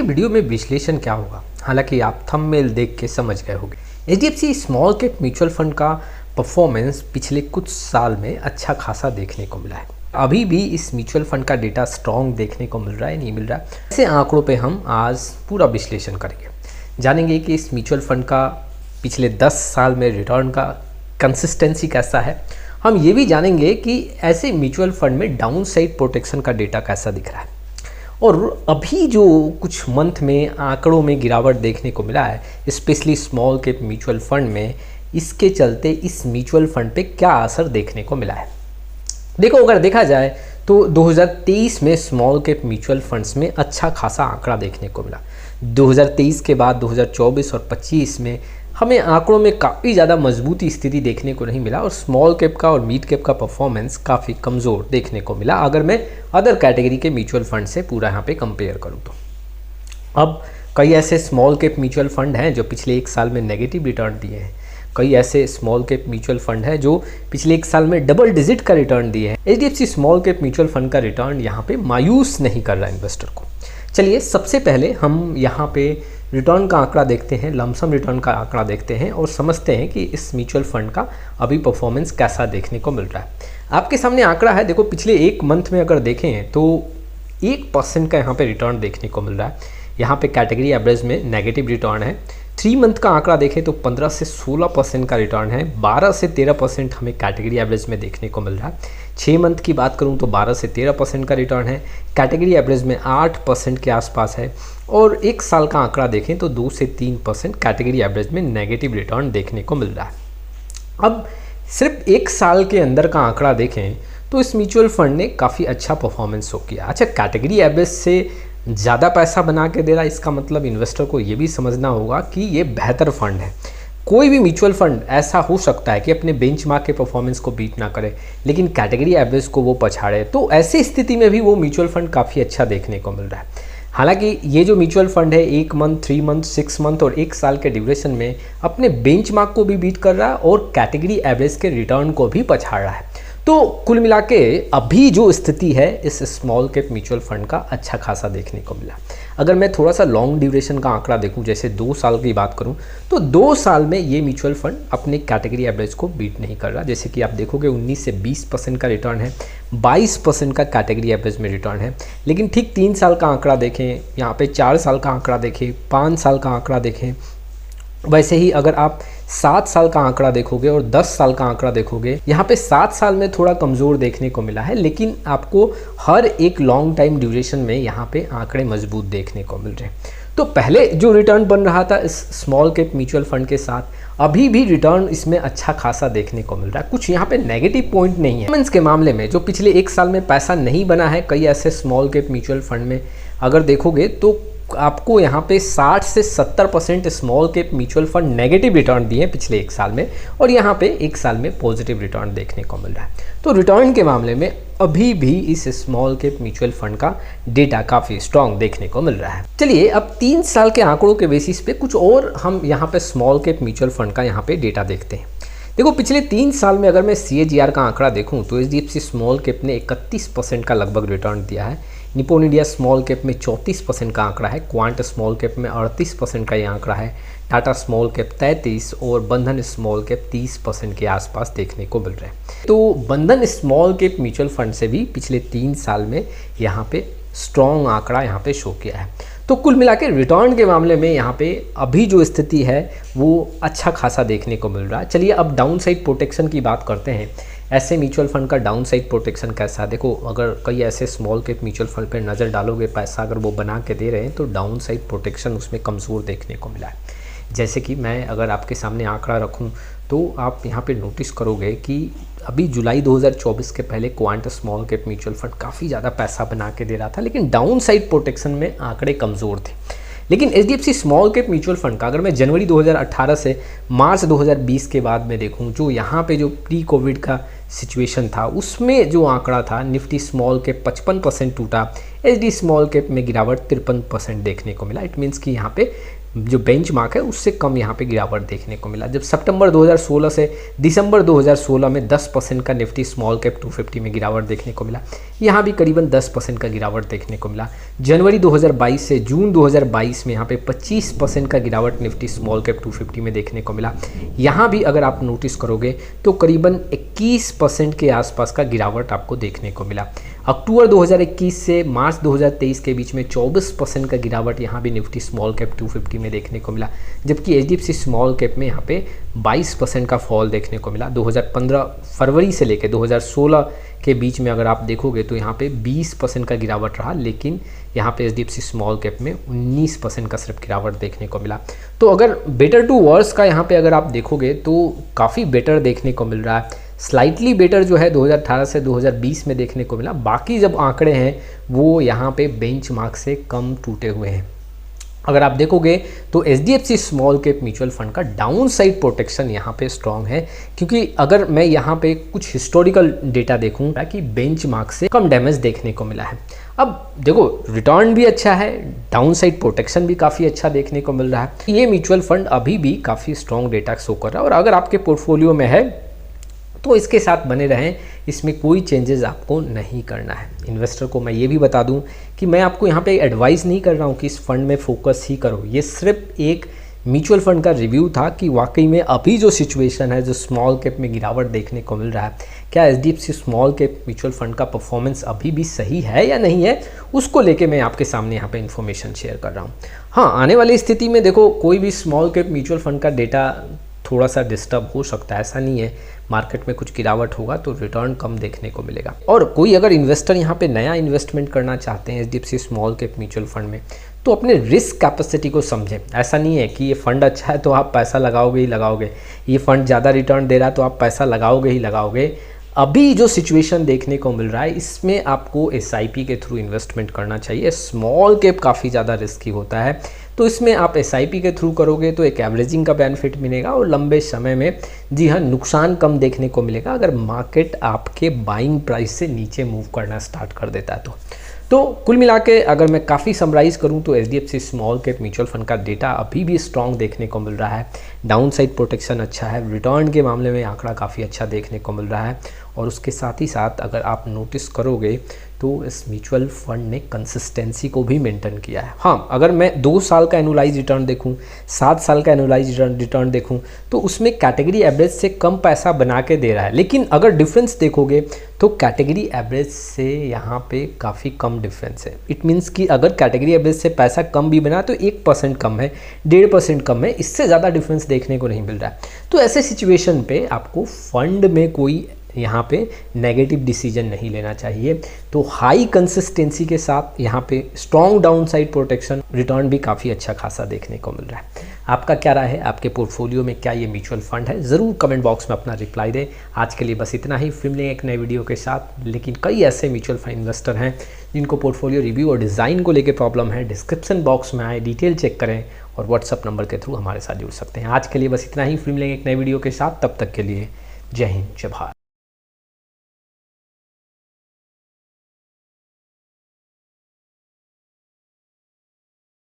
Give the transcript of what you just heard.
Video में विश्लेषण क्या होगा, हालांकि आप थंबनेल देख के समझ गए होंगे। HDFC small cap mutual fund का परफॉर्मेंस पिछले कुछ साल में अच्छा खासा देखने को मिला है। अभी भी इस म्यूचुअल फंड का डेटा स्ट्रॉन्ग देखने को मिल रहा है, नहीं मिल रहा है। ऐसे आंकड़ों पे हम आज पूरा विश्लेषण करेंगे, जानेंगे कि इस म्यूचुअल फंड का पिछले 10 साल में रिटर्न का कंसिस्टेंसी कैसा है। हम ये भी जानेंगे कि ऐसे म्यूचुअल फंड में डाउन साइड प्रोटेक्शन का डेटा कैसा दिख रहा है। और अभी जो कुछ मंथ में आंकड़ों में गिरावट देखने को मिला है, specially small cap mutual fund में, इसके चलते इस म्यूचुअल फंड पे क्या असर देखने को मिला है। देखो, अगर देखा जाए तो 2023 में स्मॉल कैप म्यूचुअल फंड्स में अच्छा खासा आंकड़ा देखने को मिला। 2023 के बाद 2024 और 25 में हमें आंकड़ों में काफ़ी ज़्यादा मजबूती स्थिति देखने को नहीं मिला और स्मॉल कैप का और मिड कैप का परफॉर्मेंस काफ़ी कमज़ोर देखने को मिला, अगर मैं अदर कैटेगरी के म्यूचुअल फंड से पूरा यहाँ पे कंपेयर करूँ तो। अब कई ऐसे स्मॉल कैप म्यूचुअल फंड हैं जो पिछले 1 साल में नेगेटिव रिटर्न दिए हैं। कई ऐसे स्मॉल कैप म्यूचुअल फंड है जो पिछले 1 साल में डबल डिजिट का रिटर्न दिए हैं। HDFC small cap mutual fund का रिटर्न यहाँ पे मायूस नहीं कर रहा इन्वेस्टर को। चलिए, सबसे पहले हम यहाँ पे रिटर्न का आंकड़ा देखते हैं, लमसम रिटर्न का आंकड़ा देखते हैं और समझते हैं कि इस म्यूचुअल फंड का अभी परफॉर्मेंस कैसा देखने को मिल रहा है। आपके सामने आंकड़ा है, देखो पिछले 1 मंथ में अगर देखें तो 1% का यहाँ पे रिटर्न देखने को मिल रहा है। यहाँ पे कैटेगरी एवरेज में नेगेटिव रिटर्न है। 3 मंथ का आंकड़ा देखें तो 15 से 16% का रिटर्न है। 12 से 13% हमें कैटेगरी एवरेज में देखने को मिल रहा है। 6 मंथ की बात करूं तो 12 से 13% का रिटर्न है। कैटेगरी एवरेज में 8% के आसपास है। और 1 साल का आंकड़ा देखें तो 2 से 3% कैटेगरी एवरेज में नेगेटिव रिटर्न देखने को मिल रहा है। अब सिर्फ 1 साल के अंदर का आंकड़ा देखें तो इस म्यूचुअल फंड ने काफ़ी अच्छा परफॉर्मेंस शो किया। अच्छा, कैटेगरी एवरेज से ज़्यादा पैसा बना के दे रहा है, इसका मतलब इन्वेस्टर को ये भी समझना होगा कि ये बेहतर फंड है। कोई भी म्यूचुअल फंड ऐसा हो सकता है कि अपने बेंचमार्क के परफॉर्मेंस को बीट ना करे, लेकिन कैटेगरी एवरेज को वो पछाड़े, तो ऐसी स्थिति में भी वो म्यूचुअल फंड काफ़ी अच्छा देखने को मिल रहा है। हालांकि ये जो म्यूचुअल फंड है 1 मंथ, 3 मंथ, 6 मंथ और 1 साल के ड्यूरेशन में अपने बेंचमार्क को भी बीट कर रहा है और कैटेगरी एवरेज के रिटर्न को भी पछाड़ रहा है। तो कुल मिला के अभी जो स्थिति है इस स्मॉल कैप म्यूचुअल फंड का अच्छा खासा देखने को मिला। अगर मैं थोड़ा सा लॉन्ग ड्यूरेशन का आंकड़ा देखूं, जैसे 2 साल की बात करूं, तो 2 साल में ये म्यूचुअल फंड अपने कैटेगरी एवरेज को बीट नहीं कर रहा। जैसे कि आप देखोगे 19 से 20% का रिटर्न है, 22% का कैटेगरी एवरेज में रिटर्न है। लेकिन ठीक 3 साल का आंकड़ा देखें, यहाँ पे 4 साल का आंकड़ा देखें, 5 साल का आंकड़ा देखें, वैसे ही अगर आप 7 साल का आंकड़ा देखोगे और 10 साल का आंकड़ा देखोगे, यहाँ पे 7 साल में थोड़ा कमज़ोर देखने को मिला है, लेकिन आपको हर एक लॉन्ग टाइम ड्यूरेशन में यहाँ पे आंकड़े मजबूत देखने को मिल रहे हैं। तो पहले जो रिटर्न बन रहा था इस स्मॉल कैप म्यूचुअल फंड के साथ, अभी भी रिटर्न इसमें अच्छा खासा देखने को मिल रहा है। कुछ यहाँ पे नेगेटिव पॉइंट नहीं है। परफॉर्मेंस के मामले में जो पिछले 1 साल में पैसा नहीं बना है, कई ऐसे स्मॉल कैप म्यूचुअल फंड में अगर देखोगे तो आपको यहाँ पे 60 से 70% small cap mutual fund negative return दिए पिछले 1 साल में और यहाँ पे 1 साल में पॉजिटिव रिटर्न देखने को मिल रहा है। तो रिटर्न के मामले में अभी भी इस स्मॉल कैप म्यूचुअल फंड का डेटा काफ़ी स्ट्रॉन्ग देखने को मिल रहा है। चलिए, अब 3 साल के आंकड़ों के बेसिस पे कुछ और हम यहाँ पे स्मॉल कैप म्यूचुअल फंड का यहाँ पे डेटा देखते हैं। देखो, पिछले 3 साल में अगर मैं CAGR का आंकड़ा देखूँ तो एचडीएफसी स्मॉल कैप ने 31% का लगभग रिटर्न दिया है। निप्पॉन इंडिया स्मॉल कैप में 34% का आंकड़ा है। क्वांट स्मॉल कैप में 38% का ये आंकड़ा है। टाटा स्मॉल कैप 33% और बंधन स्मॉल कैप 30% के आसपास देखने को मिल रहे हैं। तो बंधन स्मॉल कैप म्यूचुअल फंड से भी पिछले 3 साल में यहाँ पे स्ट्रॉन्ग आंकड़ा यहाँ पे शो किया है। तो कुल मिला के रिटर्न के मामले में यहाँ पे अभी जो स्थिति है वो अच्छा खासा देखने को मिल रहा है। चलिए, अब डाउन साइड प्रोटेक्शन की बात करते हैं। ऐसे म्यूचुअल फंड का डाउन साइड प्रोटेक्शन कैसा है। देखो, अगर कई ऐसे स्मॉल कैप म्यूचुअल फंड पर नज़र डालोगे, पैसा अगर वो बना के दे रहे हैं तो डाउन साइड प्रोटेक्शन उसमें कमज़ोर देखने को मिला है। जैसे कि मैं अगर आपके सामने आंकड़ा रखूं तो आप यहाँ पे नोटिस करोगे कि अभी जुलाई 2024 के पहले quant small cap mutual fund काफ़ी ज़्यादा पैसा बना के दे रहा था, लेकिन डाउन साइड प्रोटेक्शन में आंकड़े कमज़ोर थे। लेकिन HDFC small cap mutual fund का अगर मैं जनवरी 2018 से मार्च 2020 के बाद में देखूं, जो यहाँ पे जो प्री कोविड का सिचुएशन था उसमें जो आंकड़ा था, निफ्टी स्मॉल कैप 55% टूटा, एचडी स्मॉल कैप में गिरावट 53% देखने को मिला। इट मीन्स कि यहाँ पे जो बेंचमार्क है उससे कम यहाँ पे गिरावट देखने को मिला। जब सितंबर 2016 से दिसंबर 2016 में 10% का निफ्टी स्मॉल कैप 250 में गिरावट देखने को मिला, यहाँ भी करीबन 10% का गिरावट देखने को मिला। जनवरी 2022 से जून 2022 में यहाँ पे 25% का गिरावट निफ्टी स्मॉल कैप 250 में देखने को मिला। यहाँ भी अगर आप नोटिस करोगे तो करीबन 21% के आसपास का गिरावट आपको देखने को मिला। अक्टूबर 2021 से मार्च 2023 के बीच में 24% का गिरावट यहाँ भी निफ्टी स्मॉल कैप 250 में देखने को मिला, जबकि HDFC स्मॉल कैप में यहाँ पे 22% का फॉल देखने को मिला। 2015 फरवरी से लेकर 2016 के बीच में अगर आप देखोगे तो यहाँ पे 20% का गिरावट रहा, लेकिन यहाँ पे HDFC स्मॉल कैप में 19% का सिर्फ गिरावट देखने को मिला। तो अगर बेटर टू वर्स का यहाँ पे अगर आप देखोगे तो काफ़ी बेटर देखने को मिल रहा है। स्लाइटली बेटर जो है 2018 से 2020 में देखने को मिला। बाकी जब आंकड़े हैं वो यहाँ पे बेंचमार्क से कम टूटे हुए हैं। अगर आप देखोगे तो HDFC small cap mutual fund का डाउन साइड प्रोटेक्शन यहाँ पे स्ट्रॉन्ग है, क्योंकि अगर मैं यहाँ पे कुछ हिस्टोरिकल डेटा देखूँ कि बेंचमार्क से कम डैमेज देखने को मिला है। अब देखो रिटर्न भी अच्छा है, डाउन साइड प्रोटेक्शन भी काफ़ी अच्छा देखने को मिल रहा है। ये म्यूचुअल फंड अभी भी काफ़ी स्ट्रॉन्ग डेटा शो कर रहा है, और अगर आपके पोर्टफोलियो में है तो इसके साथ बने रहें, इसमें कोई चेंजेस आपको नहीं करना है। इन्वेस्टर को मैं ये भी बता दूं कि मैं आपको यहाँ पे एडवाइस नहीं कर रहा हूँ कि इस फंड में फोकस ही करो। ये सिर्फ एक म्यूचुअल फंड का रिव्यू था कि वाकई में अभी जो सिचुएशन है, जो स्मॉल कैप में गिरावट देखने को मिल रहा है, क्या HDFC small cap mutual fund का परफॉर्मेंस अभी भी सही है या नहीं है, उसको लेके मैं आपके सामने यहाँ पे इन्फॉर्मेशन शेयर कर रहा हूँ। हाँ, आने वाली स्थिति में देखो कोई भी स्मॉल कैप म्यूचुअल फंड का डेटा थोड़ा सा डिस्टर्ब हो सकता है, ऐसा नहीं है। मार्केट में कुछ गिरावट होगा तो रिटर्न कम देखने को मिलेगा। और कोई अगर इन्वेस्टर यहाँ पे नया इन्वेस्टमेंट करना चाहते हैं HDFC small cap mutual fund में, तो अपने रिस्क कैपेसिटी को समझें। ऐसा नहीं है कि ये फंड अच्छा है तो आप पैसा लगाओगे ही लगाओगे, ये फंड ज़्यादा रिटर्न दे रहा है तो आप पैसा लगाओगे ही लगाओगे। अभी जो सिचुएशन देखने को मिल रहा है इसमें आपको SIP के थ्रू इन्वेस्टमेंट करना चाहिए। स्मॉल कैप काफ़ी ज़्यादा रिस्की होता है, तो इसमें आप SIP के थ्रू करोगे तो एक एवरेजिंग का बेनिफिट मिलेगा, और लंबे समय में जी हाँ नुकसान कम देखने को मिलेगा अगर मार्केट आपके बाइंग प्राइस से नीचे मूव करना स्टार्ट कर देता है तो कुल मिला के अगर मैं काफ़ी समराइज करूं तो HDFC small cap mutual fund का डेटा अभी भी स्ट्रॉन्ग देखने को मिल रहा है। डाउन साइड प्रोटेक्शन अच्छा है, रिटर्न के मामले में आंकड़ा काफ़ी अच्छा देखने को मिल रहा है, और उसके साथ ही साथ अगर आप नोटिस करोगे तो इस म्यूचुअल फंड ने कंसिस्टेंसी को भी मेंटेन किया है। हाँ, अगर मैं 2 साल का एनुअलाइज रिटर्न देखूं, 7 साल का एनुअलाइज रिटर्न देखूं, तो उसमें कैटेगरी एवरेज से कम पैसा बना के दे रहा है। लेकिन अगर डिफरेंस देखोगे तो कैटेगरी एवरेज से यहाँ पे काफ़ी कम डिफरेंस है। इट मीन्स कि अगर कैटेगरी एवरेज से पैसा कम भी बना तो 1% कम है, 1.5% कम है, इससे ज़्यादा डिफरेंस देखने को नहीं मिल रहा है। तो ऐसे सिचुएशन पे आपको फंड में कोई यहाँ पे नेगेटिव डिसीजन नहीं लेना चाहिए। तो हाई कंसिस्टेंसी के साथ यहाँ पे strong down side protection, return भी काफ़ी अच्छा खासा देखने को मिल रहा है। आपका क्या राय है, आपके पोर्टफोलियो में क्या ये म्यूचुअल फंड है? ज़रूर कमेंट बॉक्स में अपना रिप्लाई दें। आज के लिए बस इतना ही, फिर मिलेंगे एक नए वीडियो के साथ। लेकिन कई ऐसे म्यूचुअल फंड इन्वेस्टर हैं जिनको पोर्टफोलियो रिव्यू और डिज़ाइन को लेकर प्रॉब्लम है। डिस्क्रिप्शन बॉक्स में आए, डिटेल चेक करें और व्हाट्सअप नंबर के थ्रू हमारे साथ जुड़ सकते हैं। आज के लिए बस इतना ही, फिर मिलेंगे एक नए वीडियो के साथ। तब तक के लिए जय हिंद, जय भारत।